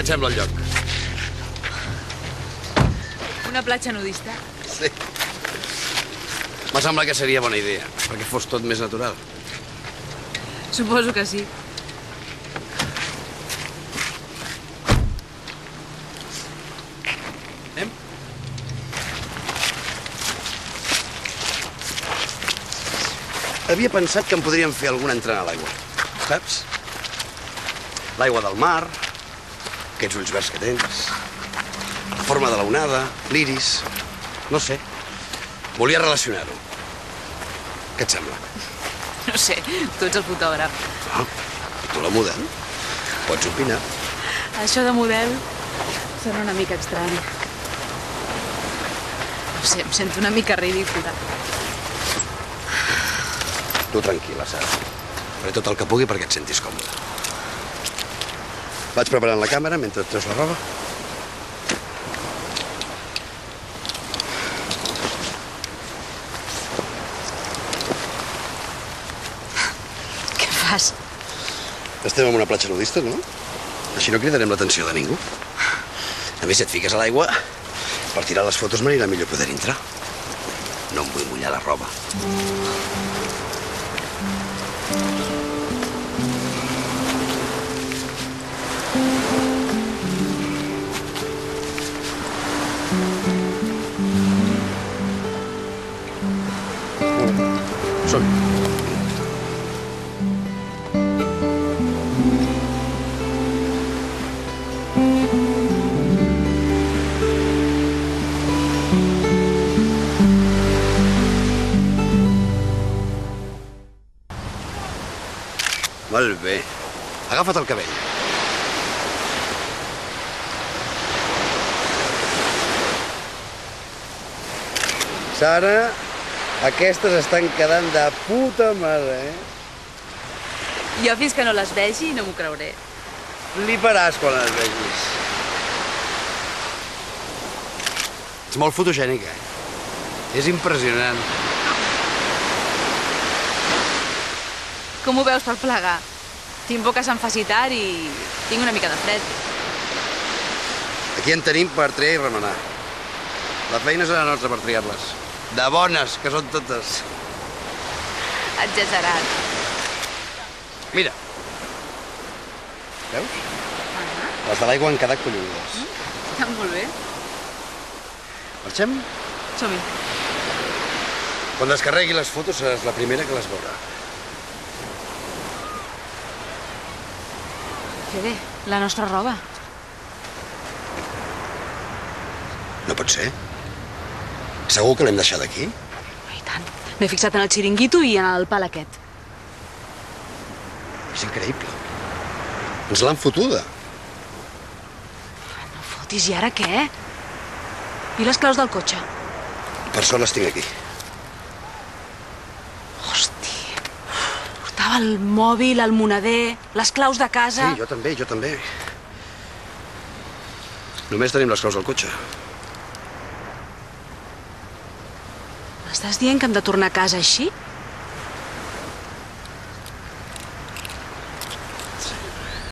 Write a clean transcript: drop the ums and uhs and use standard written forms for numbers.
et sembla el lloc? Una platja nudista? Sí. M'ha semblat que seria bona idea, perquè fos tot més natural. Suposo que sí. Anem? Havia pensat que em podríem fer alguna entrada a l'aigua, saps? L'aigua del mar, aquests ulls verds que tens, la forma de la onada, l'iris, no sé. Volia relacionar-ho. Què et sembla? No sé, tu ets el fotògraf. Ah, i tu la model? Pots opinar. Això de model sona una mica estrany. No sé, em sento una mica ridícula. Tu tranquil·la, Sara. Faré tot el que pugui perquè et sentis còmode. Vaig preparant la càmera mentre et treus la roba. Què fas? Estem en una platja nudista, no? Així no cridarem l'atenció de ningú. A més, si et fiques a l'aigua, per tirar les fotos m'anirà millor poder entrar. No em vull mullar la roba. Som-hi. Molt bé. Agafa't el cabell. Sara, aquestes estan quedant de puta mare, eh? Jo fins que no les vegi no m'ho creuré. Fliparàs quan les vegis. Ets molt fotogènica, eh? És impressionant. Com ho veus per plegar? Tinc por que se'm faci tard i tinc una mica de fred. Aquí en tenim per triar i remenar. La feina serà nostra per triar-les. De bones, que són totes. Exagerat. Mira. Veus? Les de l'aigua han quedat collonudes. Estan molt bé. Marxem? Som-hi. Quan descarregui les fotos seràs la primera que les veurà. Fede, la nostra roba. No pot ser. Segur que l'hem deixat aquí? I tant. M'he fixat en el xiringuito i en el pal aquest. És increïble. Ens l'han fotuda. No fotis, i ara què? I les claus del cotxe? Per sort les tinc aquí. Hosti. Portava el mòbil, el moneder, les claus de casa... Sí, jo també, jo també. Només tenim les claus del cotxe. M'estàs dient que hem de tornar a casa així?